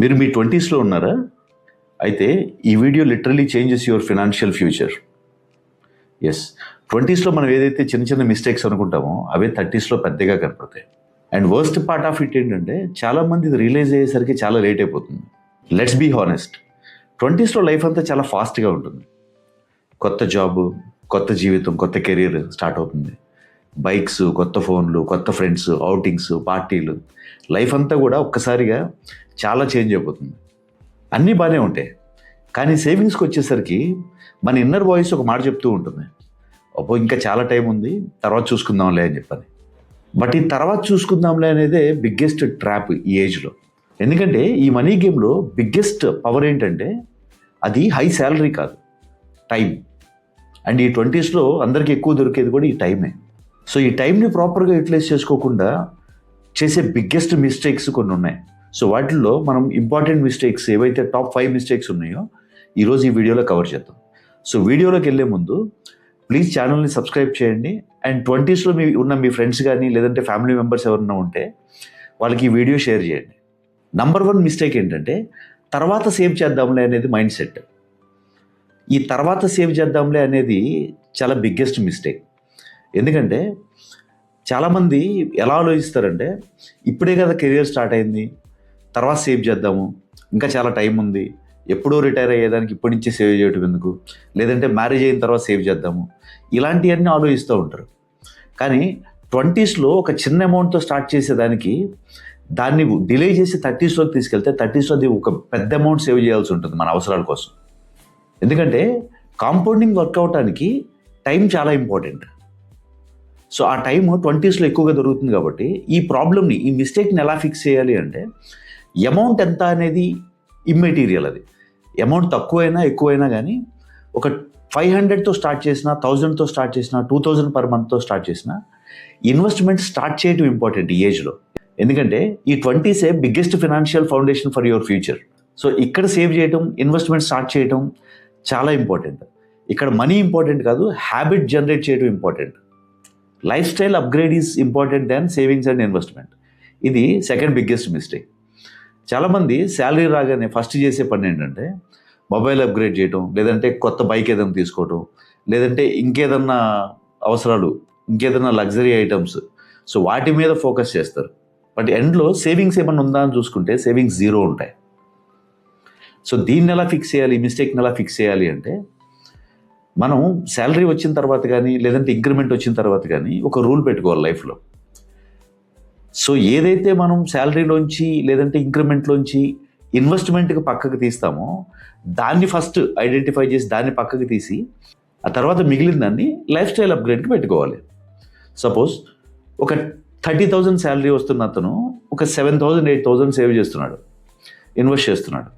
మీరు మీ 20స్లో ఉన్నారా? అయితే ఈ video literally changes your financial future. Yes, 20స్లో మనం ఏదైతే చిన్న చిన్న మిస్టేక్స్ అనుకుంటామో అవే 30స్లో పెద్దగా కనపడతాయి. And worst part of it ఏంటంటే చాలామంది ఇది రియలైజ్ అయ్యేసరికి చాలా లేట్ అయిపోతుంది. లెట్స్ బీ హానెస్ట్, 20స్లో లైఫ్ అంతా చాలా ఫాస్ట్గా ఉంటుంది. కొత్త జాబు, కొత్త జీవితం, కొత్త కెరీర్ స్టార్ట్ అవుతుంది. బైక్స్, కొత్త ఫోన్లు, కొత్త ఫ్రెండ్స్, అవుటింగ్స్, పార్టీలు, లైఫ్ అంతా కూడా ఒక్కసారిగా చాలా చేంజ్ అయిపోతుంది. అన్నీ బాగానే ఉంటాయి, కానీ సేవింగ్స్కి వచ్చేసరికి మన ఇన్నర్ వాయిస్ ఒక మాట చెప్తూ ఉంటుంది, అబ్బో ఇంకా చాలా టైం ఉంది, తర్వాత చూసుకుందాంలే అని చెప్పని. బట్ ఈ తర్వాత చూసుకుందాంలే అనేదే బిగ్గెస్ట్ ట్రాప్ ఈ ఏజ్లో. ఎందుకంటే ఈ మనీ గేమ్లో బిగ్గెస్ట్ పవర్ ఏంటంటే అది హై శాలరీ కాదు, టైం. అండ్ ఈ 20స్లో అందరికీ ఎక్కువ దొరికేది కూడా ఈ టైమే. సో ఈ టైంని ప్రాపర్గా యూటిలైజ్ చేసుకోకుండా చేసే బిగ్గెస్ట్ మిస్టేక్స్ కొన్ని ఉన్నాయి. సో వాటిల్లో మనం ఇంపార్టెంట్ మిస్టేక్స్ ఏవైతే టాప్ 5 మిస్టేక్స్ ఉన్నాయో ఈరోజు ఈ వీడియోలో కవర్ చేద్దాం. సో వీడియోలోకి వెళ్ళే ముందు ప్లీజ్ ఛానల్ని సబ్స్క్రైబ్ చేయండి. అండ్ 20స్లో మీ ఫ్రెండ్స్ కానీ లేదంటే ఫ్యామిలీ మెంబర్స్ ఎవరైనా ఉంటే వాళ్ళకి ఈ వీడియో షేర్ చేయండి. నంబర్ 1 మిస్టేక్ ఏంటంటే తర్వాత సేవ్ చేద్దాంలే అనేది మైండ్ సెట్. ఈ తర్వాత సేవ్ చేద్దాంలే అనేది చాలా బిగ్గెస్ట్ మిస్టేక్. ఎందుకంటే చాలామంది ఎలా ఆలోచిస్తారంటే ఇప్పుడే కదా కెరియర్ స్టార్ట్ అయింది, తర్వాత సేవ్ చేద్దాము, ఇంకా చాలా టైం ఉంది, ఎప్పుడో రిటైర్ అయ్యేదానికి ఇప్పటి నుంచే సేవ్ చేయడం ఎందుకు, లేదంటే మ్యారేజ్ అయిన తర్వాత సేవ్ చేద్దాము, ఇలాంటివన్నీ ఆలోచిస్తూ ఉంటారు. కానీ 20స్లో ఒక చిన్న అమౌంట్తో స్టార్ట్ చేసేదానికి దాన్ని డిలే చేసి 30స్లోకి తీసుకెళ్తే 30స్లో అది ఒక పెద్ద అమౌంట్ సేవ్ చేయాల్సి ఉంటుంది మన అవసరాల కోసం. ఎందుకంటే కాంపౌండింగ్ వర్క్ అవటానికి టైం చాలా ఇంపార్టెంట్. సో ఆ టైం 20స్లో ఎక్కువగా దొరుకుతుంది. కాబట్టి ఈ ప్రాబ్లమ్ని, ఈ మిస్టేక్ని ఎలా ఫిక్స్ చేయాలి అంటే అమౌంట్ ఎంత అనేది ఇమ్మెటీరియల్. అది అమౌంట్ తక్కువైనా ఎక్కువైనా కానీ ఒక 500తో స్టార్ట్ చేసినా, 1000తో స్టార్ట్ చేసినా, 2000 పర్ మంత్తో స్టార్ట్ చేసినా ఇన్వెస్ట్మెంట్ స్టార్ట్ చేయడం ఇంపార్టెంట్ ఈ ఏజ్లో. ఎందుకంటే ఈ 20సే biggest financial foundation for your future. So ఇక్కడ సేవ్ చేయటం, ఇన్వెస్ట్మెంట్ స్టార్ట్ చేయటం చాలా ఇంపార్టెంట్. ఇక్కడ మనీ ఇంపార్టెంట్ కాదు, హ్యాబిట్ జనరేట్ చేయడం important. Life style upgrade is important than savings and investment. ఇది సెకండ్ బిగ్గెస్ట్ మిస్టేక్. చాలామంది శాలరీ రాగానే ఫస్ట్ చేసే పని ఏంటంటే మొబైల్ అప్గ్రేడ్ చేయటం, లేదంటే కొత్త బైక్ ఏదైనా తీసుకోవటం, లేదంటే ఇంకేదన్నా అవసరాలు, ఇంకేదన్నా లగ్జరీ ఐటమ్స్, సో వాటి మీద ఫోకస్ చేస్తారు. బట్ ఎండ్లో సేవింగ్స్ ఏమన్నా ఉందా అని చూసుకుంటే సేవింగ్స్ 0 ఉంటాయి. సో దీన్ని ఎలా ఫిక్స్ చేయాలి, ఈ మిస్టేక్ని ఎలా ఫిక్స్ చేయాలి అంటే మనం శాలరీ వచ్చిన తర్వాత కానీ లేదంటే ఇంక్రిమెంట్ వచ్చిన తర్వాత కానీ ఒక రూల్ పెట్టుకోవాలి లైఫ్లో. సో ఏదైతే మనం శాలరీలోంచి లేదంటే ఇంక్రిమెంట్లోంచి ఇన్వెస్ట్మెంట్కి పక్కకు తీస్తామో దాన్ని ఫస్ట్ ఐడెంటిఫై చేసి దాన్ని పక్కకు తీసి ఆ తర్వాత మిగిలిన దాన్ని లైఫ్ స్టైల్ అప్గ్రేడ్కి పెట్టుకోవాలి. సపోజ్ ఒక 30,000 శాలరీ వస్తున్న అతను ఒక 7,000, 8,000 సేవ్ చేస్తున్నాడు, ఇన్వెస్ట్ చేస్తున్నాడు.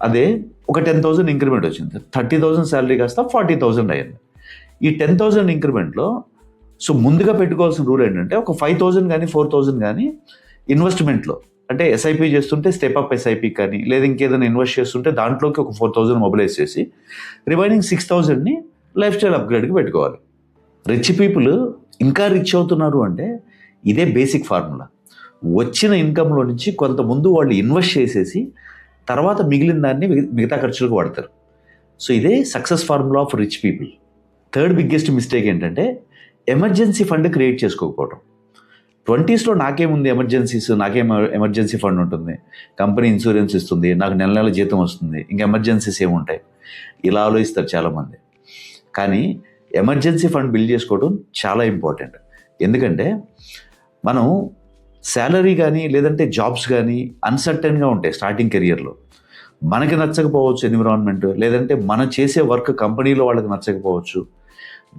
అదే ఒక 10,000 ఇంక్రిమెంట్ వచ్చింది, 30,000 శాలరీ కాస్త 40,000 అయ్యింది. ఈ 10,000 ఇంక్రిమెంట్లో సో ముందుగా పెట్టుకోవాల్సిన రూల్ ఏంటంటే ఒక 5,000 కానీ 4,000 కానీ ఇన్వెస్ట్మెంట్లో, అంటే ఎస్ఐపి చేస్తుంటే స్టెప్అప్ ఎస్ఐపి కానీ లేదా ఇంకేదైనా ఇన్వెస్ట్ చేస్తుంటే దాంట్లోకి ఒక 4,000 మొబిలైజ్ చేసి రిమైనింగ్ 6,000ని లైఫ్ స్టైల్ అప్గ్రేడ్కి పెట్టుకోవాలి. రిచ్ పీపుల్ ఇంకా రిచ్ అవుతున్నారు అంటే ఇదే బేసిక్ ఫార్ములా. వచ్చిన ఇన్కంలో నుంచి కొంత ముందు వాళ్ళు ఇన్వెస్ట్ చేసేసి తర్వాత మిగిలిన దాన్ని మిగతా ఖర్చులకు వాడతారు. సో ఇదే success formula of rich people. Third biggest mistake ఏంటంటే ఎమర్జెన్సీ ఫండ్ క్రియేట్ చేసుకోకపోవడం. 20స్లో నాకేముంది ఎమర్జెన్సీస్, నాకేం ఎమర్జెన్సీ ఫండ్ ఉంటుంది, కంపెనీ ఇన్సూరెన్స్ ఇస్తుంది, నాకు నెల నెల జీతం వస్తుంది, ఇంకా ఎమర్జెన్సీస్ ఏముంటాయి, ఇలా ఆలోచిస్తారు చాలామంది. కానీ ఎమర్జెన్సీ ఫండ్ బిల్డ్ చేసుకోవడం చాలా ఇంపార్టెంట్. ఎందుకంటే మనం శాలరీ కానీ లేదంటే జాబ్స్ కానీ అన్సర్టన్గా ఉంటాయి స్టార్టింగ్ కెరియర్లో. మనకి నచ్చకపోవచ్చు ఎన్విరాన్మెంట్, లేదంటే మనం చేసే వర్క్ కంపెనీలో వాళ్ళకి నచ్చకపోవచ్చు,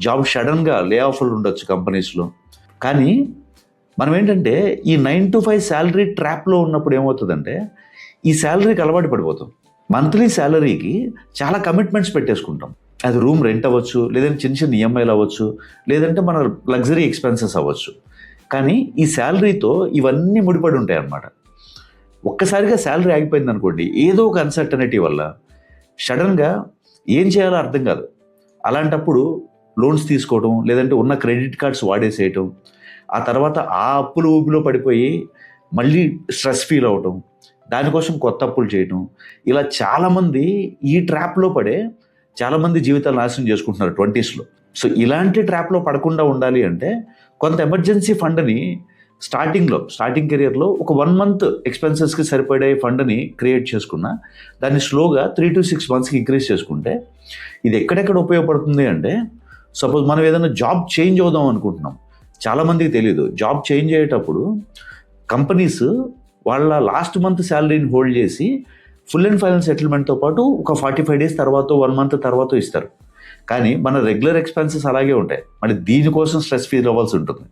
జాబ్ సడన్గా లే ఆఫ్లు ఉండొచ్చు కంపెనీస్లో. కానీ మనం ఏంటంటే ఈ 9 to 5 శాలరీ ట్రాప్లో ఉన్నప్పుడు ఏమవుతుందంటే ఈ శాలరీకి అలవాటు పడిపోతాం. మంత్లీ శాలరీకి చాలా కమిట్మెంట్స్ పెట్టేసుకుంటాం. అది రూమ్ రెంట్ అవ్వచ్చు, లేదంటే చిన్న చిన్న ఈఎంఐలు అవ్వచ్చు, లేదంటే మన లగ్జరీ ఎక్స్పెన్సెస్ అవ్వచ్చు. కానీ ఈ శాలరీతో ఇవన్నీ ముడిపడి ఉంటాయి అన్నమాట. ఒక్కసారిగా శాలరీ ఆగిపోయింది అనుకోండి, ఏదో ఒక అన్సర్టనిటీ వల్ల సడన్గా ఏం చేయాలో అర్థం కాదు. అలాంటప్పుడు లోన్స్ తీసుకోవడం, లేదంటే ఉన్న క్రెడిట్ కార్డ్స్ వాడేసేయటం, ఆ తర్వాత ఆ అప్పుల ఊబిలో పడిపోయి మళ్ళీ స్ట్రెస్ ఫీల్ అవటం, దానికోసం కొత్త అప్పులు చేయటం, ఇలా చాలామంది ఈ ట్రాప్లో పడే చాలామంది జీవితాలు నాశనం చేసుకుంటున్నారు 20స్లో. సో ఇలాంటి ట్రాప్లో పడకుండా ఉండాలి అంటే కొంత ఎమర్జెన్సీ ఫండ్ని స్టార్టింగ్ కెరియర్లో ఒక 1 month ఎక్స్పెన్సెస్కి సరిపడే ఫండ్ని క్రియేట్ చేసుకున్నా దాన్ని స్లోగా 3 to 6 monthsకి ఇంక్రీజ్ చేసుకుంటే ఇది ఎక్కడెక్కడ ఉపయోగపడుతుంది అంటే, సపోజ్ మనం ఏదైనా జాబ్ చేంజ్ అవుదాం అనుకుంటున్నాం, చాలామందికి తెలియదు జాబ్ చేంజ్ అయ్యేటప్పుడు కంపెనీస్ వాళ్ళ లాస్ట్ మంత్ శాలరీని హోల్డ్ చేసి ఫుల్ అండ్ ఫైనల్ సెటిల్మెంట్తో పాటు ఒక 45 days తర్వాత 1 month తర్వాత ఇస్తారు. కానీ మన రెగ్యులర్ ఎక్స్పెన్సెస్ అలాగే ఉంటాయి, మరి దీనికోసం స్ట్రెస్ ఫీల్ అవ్వాల్సి ఉంటుంది.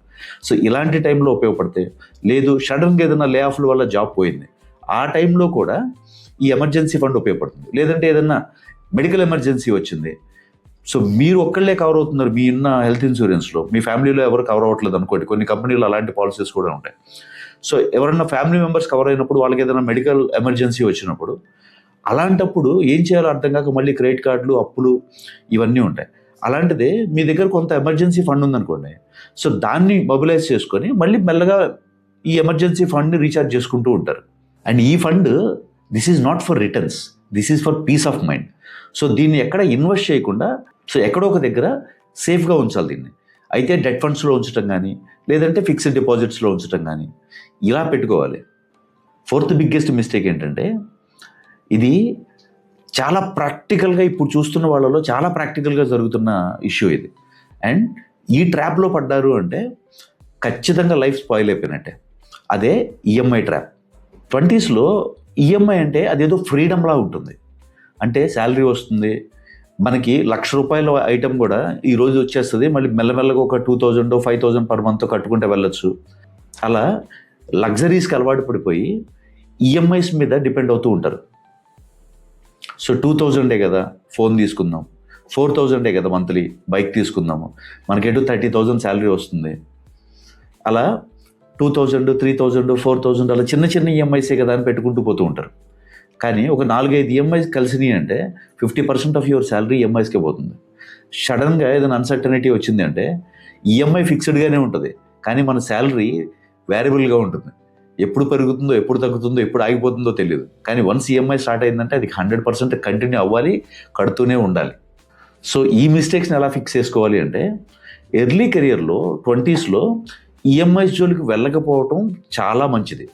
సో ఇలాంటి టైంలో ఉపయోగపడతాయి. లేదు సడన్గా ఏదైనా లే ఆఫ్ల వల్ల జాబ్ పోయింది, ఆ టైంలో కూడా ఈ ఎమర్జెన్సీ ఫండ్ ఉపయోగపడుతుంది. లేదంటే ఏదన్నా మెడికల్ ఎమర్జెన్సీ వచ్చింది, సో మీరు ఒక్కళ్ళే కవర్ అవుతున్నారు మీ ఉన్న హెల్త్ ఇన్సూరెన్స్లో, మీ ఫ్యామిలీలో ఎవరు కవర్ అవ్వట్లేదు అనుకోండి, కొన్ని కంపెనీలు అలాంటి పాలసీస్ కూడా ఉంటాయి. సో ఎవరన్నా ఫ్యామిలీ మెంబర్స్ కవర్ అయినప్పుడు వాళ్ళకి ఏదైనా మెడికల్ ఎమర్జెన్సీ వచ్చినప్పుడు అలాంటప్పుడు ఏం చేయాలో అర్థం కాక మళ్ళీ క్రెడిట్ కార్డులు, అప్పులు ఇవన్నీ ఉంటాయి. అలాంటిదే మీ దగ్గర కొంత ఎమర్జెన్సీ ఫండ్ ఉందనుకోండి, సో దాన్ని మొబిలైజ్ చేసుకొని మళ్ళీ మెల్లగా ఈ ఎమర్జెన్సీ ఫండ్ని రీఛార్జ్ చేసుకుంటూ ఉంటారు. అండ్ ఈ fund this is not for returns, this is for piece of mind. So దీన్ని ఎక్కడ ఇన్వెస్ట్ చేయకుండా సో ఎక్కడో ఒక దగ్గర సేఫ్గా ఉంచాలి దీన్ని. అయితే డెట్ ఫండ్స్లో ఉంచడం కానీ, లేదంటే ఫిక్స్డ్ డిపాజిట్స్లో ఉంచడం కానీ ఇలా పెట్టుకోవాలి. 4th బిగ్గెస్ట్ మిస్టేక్ ఏంటంటే, ఇది చాలా ప్రాక్టికల్గా ఇప్పుడు చూస్తున్న వాళ్ళలో చాలా ప్రాక్టికల్గా జరుగుతున్న ఇష్యూ ఇది. అండ్ ఈ ట్రాప్లో పడ్డారు అంటే ఖచ్చితంగా లైఫ్ స్పాయిల్ అయిపోయినట్టే. అదే ఈఎంఐ ట్రాప్. 20స్లో ఈఎంఐ అంటే అదేదో ఫ్రీడమ్లా ఉంటుంది. అంటే శాలరీ వస్తుంది, మనకి ₹1,00,000 ఐటమ్ కూడా ఈరోజు వచ్చేస్తుంది, మళ్ళీ మెల్లమెల్లగా ఒక 2,000 5,000 per month కట్టుకుంటే వెళ్ళొచ్చు. అలా లగ్జరీస్కి అలవాటు పడిపోయి ఈఎంఐస్ మీద డిపెండ్ అవుతూ ఉంటారు. సో 2,000 కదా ఫోన్ తీసుకుందాం, 4,000 కదా మంత్లీ బైక్ తీసుకుందాము, మనకేటో 30,000 శాలరీ వస్తుంది. అలా 2,000 3,000 4,000 అలా చిన్న చిన్న ఈఎంఐసే కదా అని పెట్టుకుంటూ పోతూ ఉంటారు. కానీ ఒక 4-5 ఈఎంఐస్ కలిసినాయి అంటే 50% ఆఫ్ యువర్ శాలరీ ఈఎంఐస్కే పోతుంది. సడన్గా ఏదైనా అన్సర్టనిటీ వచ్చింది అంటే ఈఎంఐ ఫిక్స్డ్గానే ఉంటుంది, కానీ మన శాలరీ వేరియబుల్గా ఉంటుంది. ఎప్పుడు పెరుగుతుందో, ఎప్పుడు తగ్గుతుందో, ఎప్పుడు ఆగిపోతుందో తెలియదు. కానీ వన్స్ ఈఎంఐ స్టార్ట్ అయిందంటే అది 100% కంటిన్యూ అవ్వాలి, కడుతూనే ఉండాలి. సో ఈ మిస్టేక్స్ని ఎలా ఫిక్స్ చేసుకోవాలి అంటే, ఎర్లీ కెరియర్లో 20స్లో ఈఎంఐస్ జోలికి వెళ్ళకపోవటం చాలా మంచిది.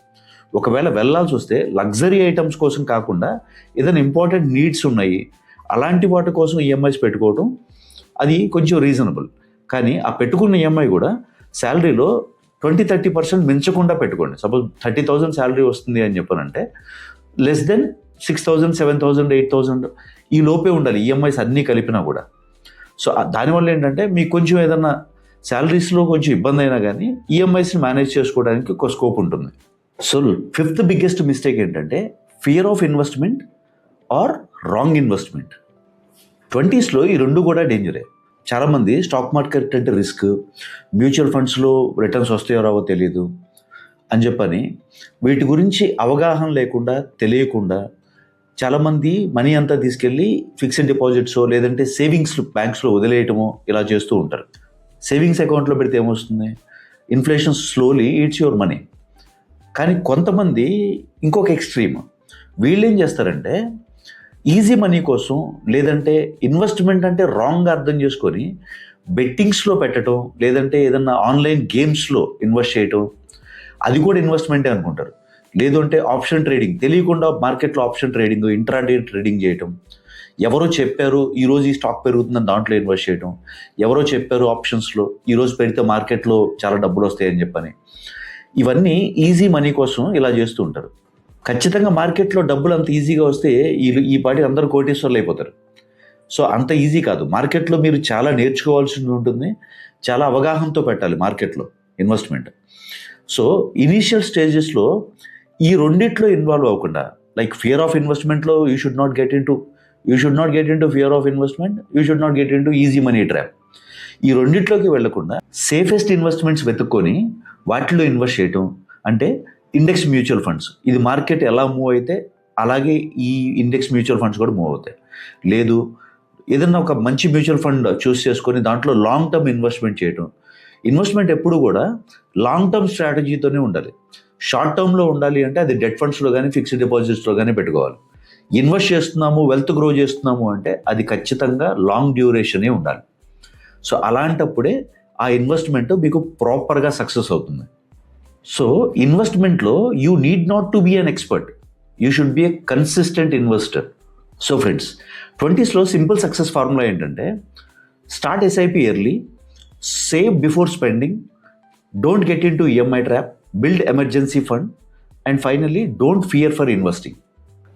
ఒకవేళ వెళ్ళాల్సి వస్తే లగ్జరీ ఐటమ్స్ కోసం కాకుండా ఏదైనా ఇంపార్టెంట్ నీడ్స్ ఉన్నాయి అలాంటి వాటి కోసం ఈఎంఐస్ పెట్టుకోవటం అది కొంచెం రీజనబుల్. కానీ ఆ పెట్టుకున్న ఈఎంఐ కూడా శాలరీలో 20-30% మించకుండా పెట్టుకోండి. సపోజ్ 30,000 శాలరీ వస్తుంది అని చెప్పానంటే లెస్ దెన్ 6,000 7,000 8,000 ఈ లోపే ఉండాలి ఈఎంఐస్ అన్నీ కలిపినా కూడా. సో దానివల్ల ఏంటంటే మీకు కొంచెం ఏదన్నా శాలరీస్లో కొంచెం ఇబ్బంది అయినా కానీ ఈఎంఐస్ని మేనేజ్ చేసుకోవడానికి ఒక స్కోప్ ఉంటుంది. సో 5th బిగ్గెస్ట్ మిస్టేక్ ఏంటంటే fear of investment or wrong investment. 20స్లో ఈ రెండు కూడా డేంజరే. చాలామంది స్టాక్ మార్కెట్ అంటే రిస్క్, మ్యూచువల్ ఫండ్స్లో రిటర్న్స్ వస్తాయో రావో తెలియదు అని చెప్పని వీటి గురించి అవగాహన లేకుండా తెలియకుండా చాలామంది మనీ అంతా తీసుకెళ్ళి ఫిక్స్డ్ డిపాజిట్సో లేదంటే సేవింగ్స్ బ్యాంక్స్లో వదిలేయటమో ఇలా చేస్తూ ఉంటారు. సేవింగ్స్ అకౌంట్లో పెడితే ఏమొస్తుంది, inflation slowly eats your money. కానీ కొంతమంది ఇంకొక ఎక్స్ట్రీమ్, వీళ్ళు ఏం చేస్తారంటే ఈజీ మనీ కోసం లేదంటే ఇన్వెస్ట్మెంట్ అంటే రాంగ్ అర్థం చేసుకొని బెట్టింగ్స్లో పెట్టడం, లేదంటే ఏదన్నా ఆన్లైన్ గేమ్స్లో ఇన్వెస్ట్ చేయటం, అది కూడా ఇన్వెస్ట్మెంటే అనుకుంటారు. లేదు అంటే ఆప్షన్ ట్రేడింగ్, తెలియకుండా మార్కెట్లో ఆప్షన్ ట్రేడింగ్, ఇంట్రాడే ట్రేడింగ్ చేయటం, ఎవరో చెప్పారు ఈరోజు ఈ స్టాక్ పెరుగుతుందని దాంట్లో ఇన్వెస్ట్ చేయటం, ఎవరో చెప్పారు ఆప్షన్స్లో ఈరోజు పెడితే మార్కెట్లో చాలా డబ్బులు వస్తాయని చెప్పని, ఇవన్నీ ఈజీ మనీ కోసం ఇలా చేస్తూ ఉంటారు. ఖచ్చితంగా మార్కెట్లో డబ్బులు అంత ఈజీగా వస్తే ఈ పాటికి అందరూ కోటీశ్వర్లు అయిపోతారు. సో అంత ఈజీ కాదు. మార్కెట్లో మీరు చాలా నేర్చుకోవాల్సి ఉంటుంది, చాలా అవగాహనతో పెట్టాలి మార్కెట్లో ఇన్వెస్ట్మెంట్. సో ఇనీషియల్ స్టేజెస్లో ఈ రెండిట్లో ఇన్వాల్వ్ అవ్వకుండా, లైక్ ఫియర్ ఆఫ్ ఇన్వెస్ట్మెంట్లో you should not get into fear of investment, you should not get into easy money trap. ఈ రెండిట్లోకి వెళ్లకుండా సేఫెస్ట్ ఇన్వెస్ట్మెంట్స్ వెతుక్కొని వాటిలో ఇన్వెస్ట్ చేయటం. అంటే ఇండెక్స్ మ్యూచువల్ ఫండ్స్, ఇది మార్కెట్ ఎలా మూవ్ అయితే అలాగే ఈ ఇండెక్స్ మ్యూచువల్ ఫండ్స్ కూడా మూవ్ అవుతాయి. లేదు ఏదన్నా ఒక మంచి మ్యూచువల్ ఫండ్ చూస్ చేసుకొని దాంట్లో లాంగ్ టర్మ్ ఇన్వెస్ట్మెంట్ చేయటం. ఇన్వెస్ట్మెంట్ ఎప్పుడు కూడా లాంగ్ టర్మ్ స్ట్రాటజీతోనే ఉండాలి. షార్ట్ టర్మ్లో ఉండాలి అంటే అది డెట్ ఫండ్స్లో కానీ ఫిక్స్డ్ డిపాజిట్స్లో కానీ పెట్టుకోవాలి. ఇన్వెస్ట్ చేస్తున్నాము, వెల్త్ గ్రో చేస్తున్నాము అంటే అది ఖచ్చితంగా లాంగ్ డ్యూరేషనే ఉండాలి. సో అలాంటప్పుడే ఆ ఇన్వెస్ట్మెంట్ మీకు ప్రాపర్గా సక్సెస్ అవుతుంది. సో ఇన్వెస్ట్మెంట్లో you need not to be an expert, you should be a consistent investor. So friends, 20స్లో సింపుల్ సక్సెస్ ఫార్ములా ఏంటంటే start SIP early, save before spending, don't get into EMI trap, build emergency fund, and finally don't fear for investing.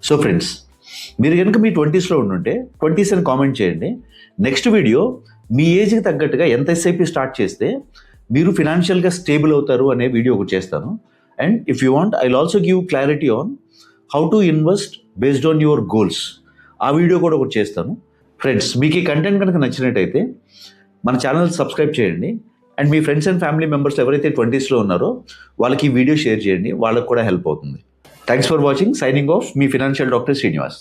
So friends, మీరు కనుక మీ 20స్లో ఉండుంటే 20s అని comment చేయండి. Next video మీ ఏజ్కి తగ్గట్టుగా ఎంత ఎస్ఐపి స్టార్ట్ చేస్తే మీరు ఫినాన్షియల్గా స్టేబుల్ అవుతారు అనే వీడియో ఒకటి చేస్తాను. And if you want, I will also give clarity on how to invest based on your goals. ఆ వీడియో కూడా ఒకటి చేస్తాను. ఫ్రెండ్స్, మీకు ఈ కంటెంట్ కనుక నచ్చినట్టయితే మన ఛానల్ సబ్స్క్రైబ్ చేయండి. And me friends and family members ఎవరైతే 20స్లో ఉన్నారో వాళ్ళకి ఈ వీడియో షేర్ చేయండి, వాళ్ళకి కూడా హెల్ప్ అవుతుంది. Thanks for watching. Signing off, me financial doctor Srinivas.